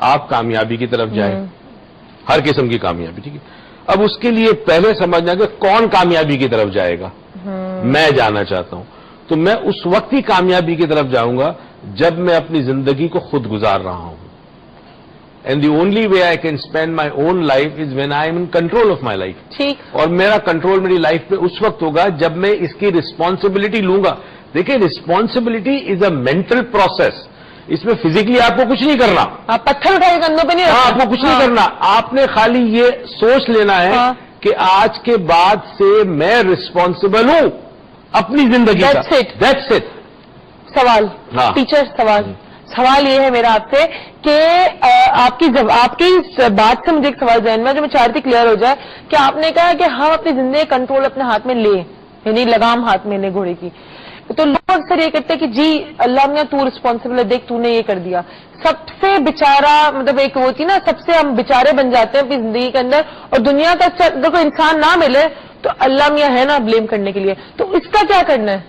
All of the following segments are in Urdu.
آپ کامیابی کی طرف جائیں، ہر قسم کی کامیابی. ٹھیک ہے، اب اس کے لیے پہلے سمجھنا کہ کون کامیابی کی طرف جائے گا. میں جانا چاہتا ہوں تو میں اس وقت ہی کامیابی کی طرف جاؤں گا جب میں اپنی زندگی کو خود گزار رہا ہوں. And the only way I can spend my own life is when I am in control of my life. ٹھیک. اور میرا کنٹرول میری لائف پہ اس وقت ہوگا جب میں اس کی رسپانسبلٹی لوں گا. دیکھیں، responsibility is a mental process. اس میں فزیکلی آپ کو کچھ نہیں کرنا. آپ پتھر اٹھائے کندھوں پہ نہیں ہاں، آپ کو کچھ نہیں کرنا. آپ نے خالی یہ سوچ لینا ہے کہ آج کے بعد سے میں رسپانسبل ہوں اپنی زندگی کا. That's it. سوال ٹیچر، سوال یہ ہے میرا آپ سے کہ آپ کی اس بات سے مجھے ایک سوال ذہن میں جو میں چاہتی کلیئر ہو جائے کہ آپ نے کہا کہ ہم اپنی زندگی کنٹرول اپنے ہاتھ میں لیں، یعنی لگام ہاتھ میں لیں گھوڑے کی. تو لوگ اکثر یہ کہتے ہیں کہ جی اللہ نے تو رسپانسبل ہے، دیکھ تو نے یہ کر دیا. سب سے بیچارہ مطلب ایک ہوتی نا، سب سے ہم بیچارے بن جاتے ہیں اپنی زندگی کے اندر، اور دنیا کا اگر کوئی انسان نہ ملے تو اللہ میاں ہے نا بلیم کرنے کے لیے. تو اس کا کیا کرنا ہے؟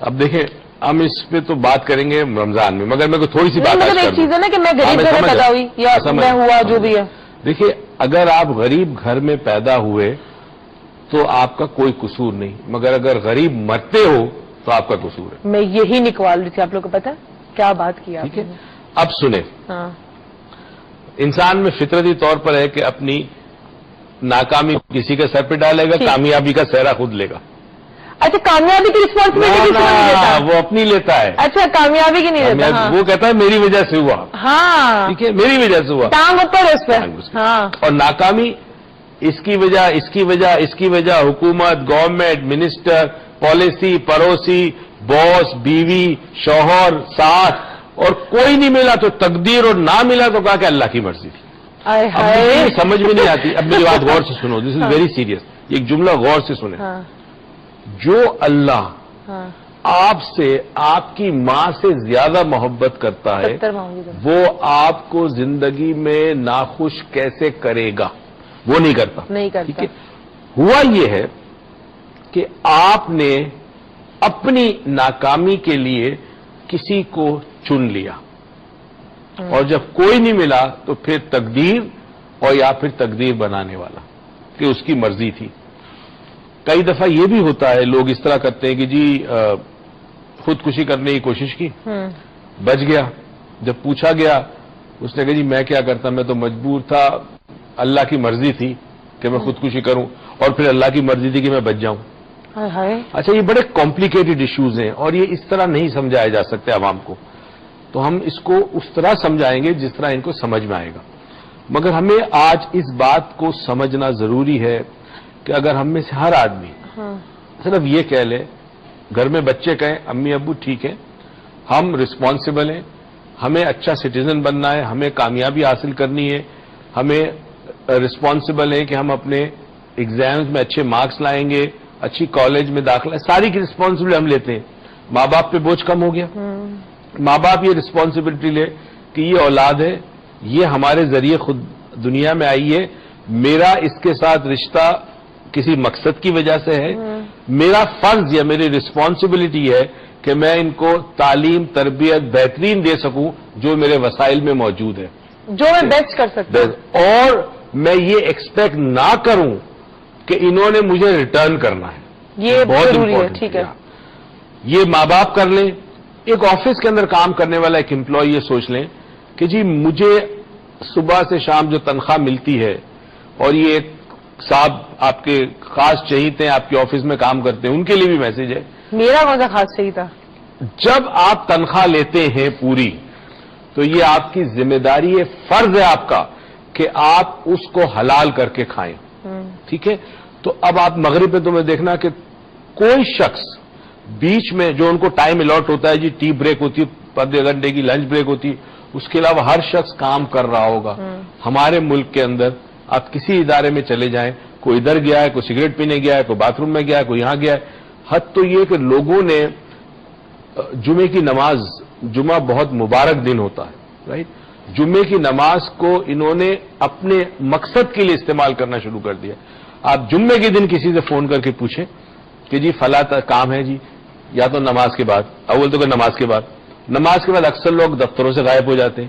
اب دیکھیں، ہم اس پہ تو بات کریں گے رمضان میں، مگر میرے کو تھوڑی سی بات مطلب ایک چیز ہے نا کہ میں غریب گھر میں پیدا ہوئی یا میں ہوا جو بھی ہے. دیکھیے، اگر آپ غریب گھر میں پیدا ہوئے تو آپ کا کوئی قصور نہیں، مگر اگر غریب مرتے ہو تو آپ کا قصور ہے. میں یہی نکال رہی تھی، آپ لوگ کو پتا کیا بات کی. ٹھیک ہے، اب سنیں. انسان میں فطرتی طور پر ہے کہ اپنی ناکامی کسی کے سر پہ ڈالے گا، کامیابی کا سہرا خود لے گا. اچھا، کامیابی کی رسپانسبلٹی وہ اپنی لیتا ہے. اچھا، کامیابی کی نہیں لیتا. وہ کہتا ہے میری وجہ سے ہوا. ہاں ٹھیک ہے، میری وجہ سے ہوا، ٹانگ اوپر اس پہ. ہاں. اور ناکامی اس کی وجہ، اس کی وجہ، اس کی وجہ حکومت، گورنمنٹ، منسٹر، پالیسی، پڑوسی، باس، بیوی، شوہر، ساتھ، اور کوئی نہیں ملا تو تقدیر، اور نہ ملا تو کہا کہ اللہ کی مرضی تھی. سمجھ میں نہیں آتی. اب میری بات غور سے سنو، دس از ویری سیریس. ایک جملہ غور سے سنیں. جو اللہ آپ سے، آپ کی ماں سے زیادہ محبت کرتا ہے، وہ آپ کو زندگی میں ناخوش کیسے کرے گا؟ وہ نہیں کرتا. ٹھیک ہے، ہوا یہ ہے کہ آپ نے اپنی ناکامی کے لیے کسی کو چن لیا، اور جب کوئی نہیں ملا تو پھر تقدیر، اور یا پھر تقدیر بنانے والا کہ اس کی مرضی تھی. کئی دفعہ یہ بھی ہوتا ہے، لوگ اس طرح کرتے ہیں کہ جی خودکشی کرنے کی کوشش کی، بچ گیا. جب پوچھا گیا اس نے کہا جی میں کیا کرتا، میں تو مجبور تھا، اللہ کی مرضی تھی کہ میں خودکشی کروں، اور پھر اللہ کی مرضی تھی کہ میں بچ جاؤں. اچھا، یہ بڑے کمپلیکیٹڈ ایشوز ہیں، اور یہ اس طرح نہیں سمجھایا جا سکتے عوام کو. تو ہم اس کو اس طرح سمجھائیں گے جس طرح ان کو سمجھ میں آئے گا. مگر ہمیں آج اس بات کو سمجھنا ضروری ہے کہ اگر ہم میں سے ہر آدمی صرف یہ کہہ لے، گھر میں بچے کہیں امی ابو ٹھیک ہے، ہم رسپانسبل ہیں، ہمیں اچھا سٹیزن بننا ہے، ہمیں کامیابی حاصل کرنی ہے، ہمیں رسپانسبل ہے کہ ہم اپنے ایگزامز میں اچھے مارکس لائیں گے، اچھی کالج میں داخلہ، ساری کی رسپانسبلٹی ہم لیتے ہیں. ماں باپ پہ بوجھ کم ہو گیا. ماں باپ یہ رسپانسبلٹی لے کہ یہ اولاد ہے، یہ ہمارے ذریعے خود دنیا میں آئی ہے، میرا اس کے ساتھ رشتہ کسی مقصد کی وجہ سے ہے، میرا فرض یا میری رسپانسبلٹی ہے کہ میں ان کو تعلیم، تربیت بہترین دے سکوں جو میرے وسائل میں موجود ہے، جو میں بیسٹ کر سکتا ہوں، اور میں یہ ایکسپیکٹ نہ کروں کہ انہوں نے مجھے ریٹرن کرنا ہے. یہ بہت ضروری ہے. ٹھیک ہے، یہ ماں باپ کر لیں. ایک آفس کے اندر کام کرنے والا ایک امپلائی یہ سوچ لیں کہ جی مجھے صبح سے شام جو تنخواہ ملتی ہے، اور یہ ایک صاحب آپ کے خاص چہیتے ہیں، آپ کے آفس میں کام کرتے ہیں، ان کے لیے بھی میسج ہے. میرا کون سا خاص چاہیے تھا؟ جب آپ تنخواہ لیتے ہیں پوری، تو یہ آپ کی ذمہ داری ہے، فرض ہے آپ کا کہ آپ اس کو حلال کر کے کھائیں. ٹھیک ہے، تو اب آپ مغرب پہ تمہیں دیکھنا کہ کوئی شخص بیچ میں جو ان کو ٹائم الاٹ ہوتا ہے، جی ٹی بریک ہوتی ہے، 15 گھنٹے کی لنچ بریک ہوتی ہے، اس کے علاوہ ہر شخص کام کر رہا ہوگا. ہمارے ملک کے اندر آپ کسی ادارے میں چلے جائیں، کوئی ادھر گیا ہے، کوئی سگریٹ پینے گیا ہے، کوئی باتھ روم میں گیا ہے، کوئی یہاں گیا ہے. حد تو یہ کہ لوگوں نے جمعے کی نماز، جمعہ بہت مبارک دن ہوتا ہے، رائٹ، جمعے کی نماز کو انہوں نے اپنے مقصد کے لیے استعمال کرنا شروع کر دیا. آپ جمعے کے دن کسی سے فون کر کے پوچھیں کہ جی فلاں کام ہے جی، یا تو نماز کے بعد، اول تو کہ نماز کے بعد اکثر لوگ دفتروں سے غائب ہو جاتے ہیں.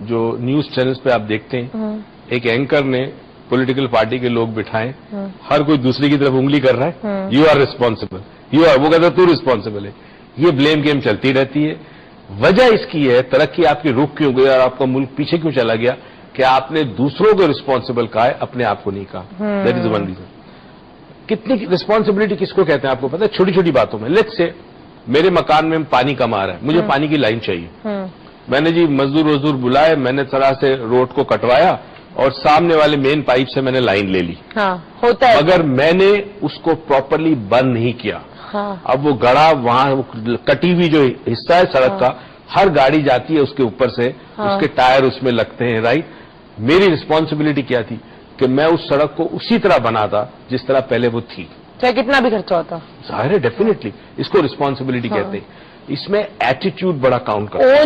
جو نیوز چینلز پہ آپ دیکھتے ہیں ایک اینکر نے پولیٹیکل پارٹی کے لوگ بٹھائے, ہر کوئی دوسرے کی طرف انگلی کر رہا ہے, یو آر ریسپانسبل, وہ کہتا ہے تو ریسپانسبل ہے. یہ بلیم گیم چلتی رہتی ہے. وجہ اس کی ہے ترقی آپ کی رک کیوں گئی اور آپ کا ملک پیچھے کیوں چلا گیا کہ آپ نے دوسروں کو ریسپانسبل کہا ہے, اپنے آپ کو نہیں کہا. That is one reason. کتنی ریسپانسبلٹی کس کو کہتے ہیں آپ کو پتا ہے؟ چھوٹی چھوٹی باتوں میں. لیٹس سے میرے مکان میں پانی کم آ رہا ہے, مجھے پانی کی لائن چاہیے. میں نے جی مزدور بلائے, میں نے طرح سے روڈ کو کٹوایا اور سامنے والے مین پائپ سے میں نے لائن لے لی. ہوتا ہے. مگر میں نے اس کو پراپرلی بند نہیں کیا. اب وہ گڑا وہاں کٹی ہوئی جو حصہ ہے سڑک کا, ہر گاڑی جاتی ہے اس کے اوپر سے, اس کے ٹائر اس میں لگتے ہیں. رائٹ. میری رسپانسبلٹی کیا تھی کہ میں اس سڑک کو اسی طرح بناتا جس طرح پہلے وہ تھی, چاہے کتنا بھی خرچہ ہوتا. ظاہر ہے ڈیفینیٹلی اس کو رسپانسبلٹی کہتے ہیں. اس میں ایٹیٹیوڈ بڑا کاؤنٹ کرتا ہے.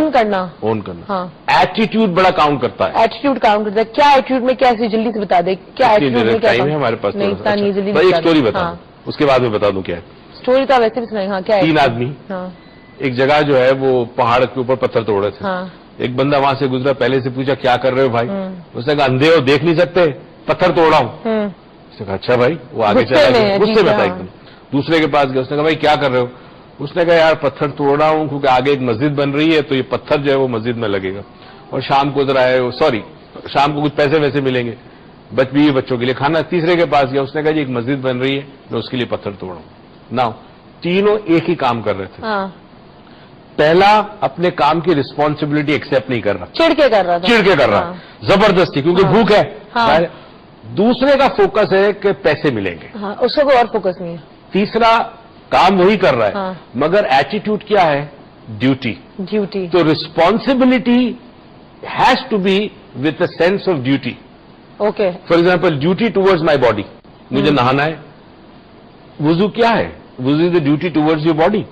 اون کرنا. ایٹیٹیوڈ بڑا کاؤنٹ کرتا ہے. ایٹیٹیوڈ کاؤنٹ کرتا ہے. کیا ایٹیٹیوڈ میں کیا جلدی سے بتا دے, کیا ایٹیٹیوڈ میں کیا ٹائم ہے ہمارے پاس؟ جلدی ایک اسٹوری بتا دوں, اس کے بعد میں بتا دوں کیا ہے. اسٹوری تو ویسے بھی سنائیں. کیا ہے؟ 3 آدمی ایک جگہ جو ہے وہ پہاڑ کے اوپر پتھر توڑ رہے تھے. ایک بندہ وہاں سے گزرا, پہلے سے پوچھا کیا کر رہے ہو بھائی؟ اس نے کہا اندھے ہو دیکھ نہیں سکتے, پتھر توڑ رہا ہوں. اس نے کہا اچھا بھائی. وہ آگے چلا گیا, غصے میں تھا ایک دم. دوسرے کے پاس گیا, اس نے کہا بھائی کیا کر رہے ہو؟ اس نے کہا یار پتھر توڑ رہا ہوں کیونکہ آگے ایک مسجد بن رہی ہے تو یہ پتھر جو ہے وہ مسجد میں لگے گا, اور شام کو ذرا ہے شام کو کچھ پیسے ویسے ملیں گے, بیوی بچوں کے لیے کھانا. تیسرے کے پاس گیا, اس نے کہا جی ایک مسجد بن رہی ہے میں اس کے لیے پتھر توڑ رہا ہوں. نہ تینوں ایک ہی کام کر رہے تھے. پہلا اپنے کام کی رسپانسبلٹی ایکسپٹ نہیں کر رہا, چڑ کے کر رہا زبردستی, کیونکہ بھوک ہے. دوسرے کا فوکس ہے کہ پیسے ملیں گے, اس کا کوئی اور فوکس نہیں ہے. تیسرا کام وہی کر رہا ہے مگر ایٹیٹیوڈ کیا ہے؟ ڈیوٹی. تو responsibility has to be with a sense of duty. Okay. For example duty towards my body, مجھے نہانا ہے. وضو کیا ہے؟ وضو is the duty towards your body.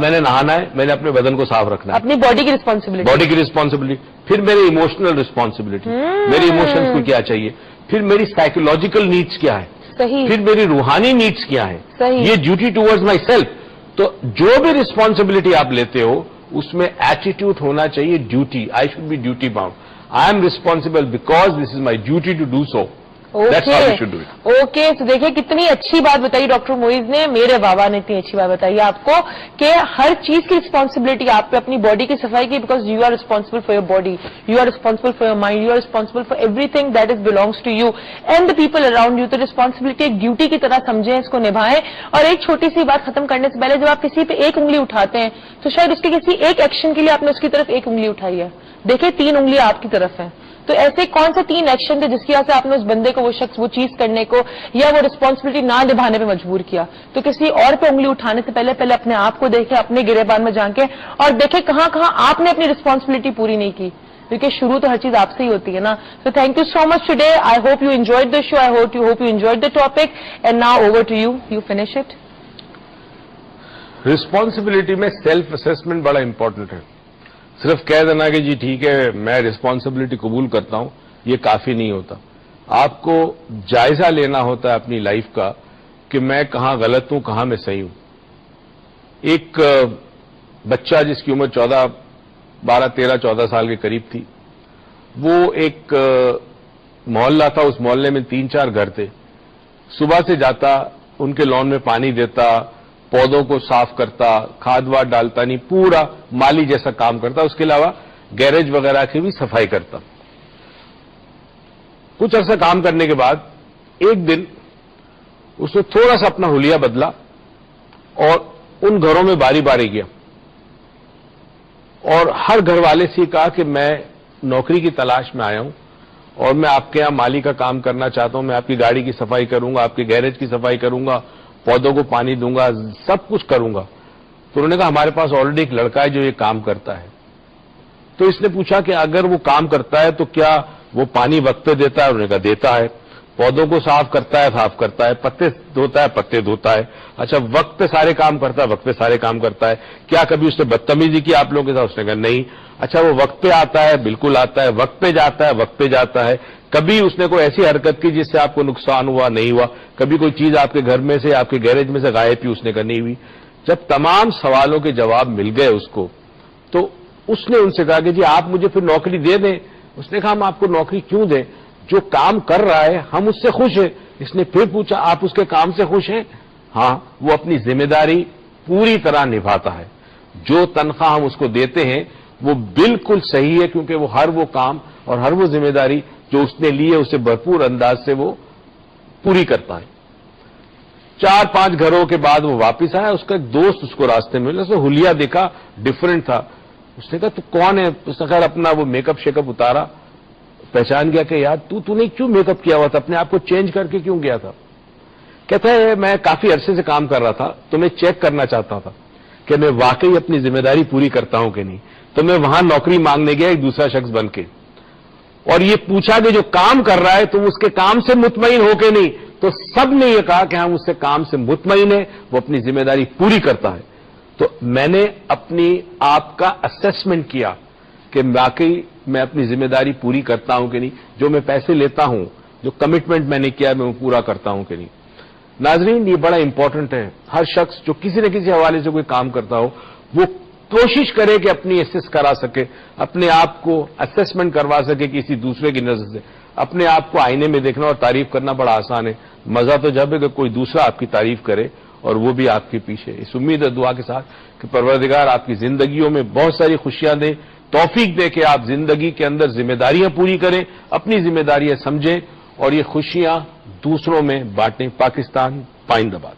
میں نے نہانا ہے, میں نے اپنے بدن کو صاف رکھنا ہے, اپنی باڈی کی رسپانسبلٹی. پھر میری ایموشنل رسپانسبلٹی, میری ایموشنز کو کیا چاہیے, پھر میری سائیکولوجیکل نیڈس کیا ہے, پھر میری روحانی نیڈس کیا ہے, یہ ڈیوٹی ٹوورڈز مائی سیلف. تو جو بھی رسپانسبلٹی آپ لیتے ہو اس میں ایٹیٹیوڈ ہونا چاہیے duty. I should be duty bound. I am responsible because this is my duty to do so. Okay. تو دیکھیں کتنی اچھی بات بتائی ڈاکٹر معیز نے, میرے بابا نے اتنی اچھی بات بتائی آپ کو کہ ہر چیز کی رسپانسبلٹی آپ پہ, اپنی باڈی کی صفائی کی, because you are responsible for your body, you are responsible for your mind, you are responsible for everything that is belongs to you and the people around you. تو رسپانسبلٹی ایک ڈیوٹی کی طرح سمجھیں, اس کو نبھائیں. اور ایک چھوٹی سی بات ختم کرنے سے پہلے, جب آپ کسی پہ ایک انگلی اٹھاتے ہیں تو شاید اس کے کسی ایک ایکشن کے لیے آپ نے اس کی طرف ایک انگلی اٹھائی ہے. دیکھیں 3 انگلیاں آپ کی طرف ہیں, تو ایسے کون سے 3 ایکشن تھے جس کی وجہ سے آپ نے اس بندے کو, وہ شخص, وہ چیز کرنے کو یا وہ رسپانسبلٹی نہ نبھانے پہ مجبور کیا. تو کسی اور پہ انگلی اٹھانے سے پہلے اپنے آپ کو دیکھیں, اپنے گریبان میں جھانکیں اور دیکھیں کہاں کہاں آپ نے اپنی رسپانسبلٹی پوری نہیں کی, کیونکہ شروع تو ہر چیز آپ سے ہی ہوتی ہے نا. So thank you so much today. I hope you enjoyed the show. I hope you enjoyed the topic. And now over to you. You finish it. Responsibility میں سیلف اسیسمنٹ بڑا امپورٹنٹ ہے. صرف کہہ دینا کہ جی ٹھیک ہے میں رسپانسبلٹی قبول کرتا ہوں, یہ کافی نہیں ہوتا. آپ کو جائزہ لینا ہوتا ہے اپنی لائف کا کہ میں کہاں غلط ہوں, کہاں میں صحیح ہوں. ایک بچہ جس کی عمر 12, 13, 14 سال کے قریب تھی, وہ ایک محلہ تھا, اس محلے میں 3-4 گھر تھے. صبح سے جاتا, ان کے لان میں پانی دیتا, پودوں کو صاف کرتا, کھاد واد ڈالتا نہیں, پورا مالی جیسا کام کرتا. اس کے علاوہ گیریج وغیرہ کی بھی صفائی کرتا. کچھ عرصہ کام کرنے کے بعد ایک دن اس نے تھوڑا سا اپنا حلیہ بدلا اور ان گھروں میں باری باری گیا اور ہر گھر والے سے کہا کہ میں نوکری کی تلاش میں آیا ہوں اور میں آپ کے یہاں مالی کا کام کرنا چاہتا ہوں, میں آپ کی گاڑی کی صفائی کروں گا, آپ کے گیریج کی صفائی کروں گا, پودوں کو پانی دوں گا, سب کچھ کروں گا. تو انہوں نے کہا ہمارے پاس آلریڈی ایک لڑکا ہے جو یہ کام کرتا ہے. تو اس نے پوچھا کہ اگر وہ کام کرتا ہے تو کیا وہ پانی وقت پہ دیتا ہے؟ انہوں نے کہا دیتا ہے. پودوں کو صاف کرتا ہے, پتے دھوتا ہے, پتے دھوتا ہے. اچھا وقت پہ سارے کام کرتا ہے؟ وقت پہ سارے کام کرتا ہے. کیا کبھی اس نے بدتمیزی کی آپ لوگوں کے ساتھ؟ اس نے کہا نہیں. اچھا وہ وقت پہ آتا ہے؟ بالکل آتا ہے. وقت پہ جاتا ہے؟ وقت پہ جاتا ہے. کبھی اس نے کوئی ایسی حرکت کی جس سے آپ کو نقصان ہوا؟ نہیں ہوا. کبھی کوئی چیز آپ کے گھر میں سے, آپ کے گیریج میں سے غائب کی؟ اس نے کہا نہیں ہوئی. جب تمام سوالوں کے جواب مل گئے اس کو, تو اس نے ان سے کہا کہ جی آپ مجھے پھر نوکری دے دیں. اس نے کہا ہم آپ کو نوکری کیوں دیں, جو کام کر رہا ہے ہم اس سے خوش ہیں. اس نے پھر پوچھا آپ اس کے کام سے خوش ہیں؟ ہاں, وہ اپنی ذمہ داری پوری طرح نبھاتا ہے. جو تنخواہ ہم اس کو دیتے ہیں وہ بالکل صحیح ہے, کیونکہ وہ ہر وہ کام اور ہر وہ ذمہ داری جو اس نے لی ہے اسے بھرپور انداز سے وہ پوری کرتا ہے. 4-5 گھروں کے بعد وہ واپس آیا. اس کا ایک دوست اس کو راستے میں ملا, اس نے حلیہ دیکھا, ڈفرنٹ تھا. اس نے کہا تو کون ہے؟ اس نے خیر اپنا وہ میک اپ شیک اپ اتارا, پہچان گیا کہ یار تو نے کیوں میک اپ کیا ہوا تھا, اپنے آپ کو چینج کر کے کیوں گیا تھا؟ کہتا ہے میں کافی عرصے سے کام کر رہا تھا تو میں چیک کرنا چاہتا تھا کہ میں واقعی اپنی ذمہ داری پوری کرتا ہوں کہ نہیں. تو میں وہاں نوکری مانگنے گیا ایک دوسرا شخص بن کے, اور یہ پوچھا کہ جو کام کر رہا ہے تم اس کے کام سے مطمئن ہو کہ نہیں؟ تو سب نے یہ کہا کہ ہم اس سے کام سے مطمئن ہیں, وہ اپنی ذمہ داری پوری کرتا ہے. تو میں نے اپنی آپ کا اسسمنٹ کیا کہ واقعی میں اپنی ذمہ داری پوری کرتا ہوں کہ نہیں, جو میں پیسے لیتا ہوں, جو کمٹمنٹ میں نے کیا میں وہ پورا کرتا ہوں کہ نہیں. ناظرین, یہ بڑا امپورٹنٹ ہے. ہر شخص جو کسی نہ کسی حوالے سے کوئی کام کرتا ہو وہ کوشش کرے کہ اپنی اسس کرا سکے, اپنے آپ کو اسسمنٹ کروا سکے کسی دوسرے کی نظر سے. اپنے آپ کو آئینے میں دیکھنا اور تعریف کرنا بڑا آسان ہے, مزہ تو جب ہے کہ کوئی دوسرا آپ کی تعریف کرے اور وہ بھی آپ کے پیچھے. اس امید اور دعا کے ساتھ کہ پروردگار آپ کی زندگیوں میں بہت ساری خوشیاں دے, توفیق دے کہ آپ زندگی کے اندر ذمہ داریاں پوری کریں, اپنی ذمہ داریاں سمجھیں اور یہ خوشیاں دوسروں میں بانٹیں. پاکستان پائندہ باد.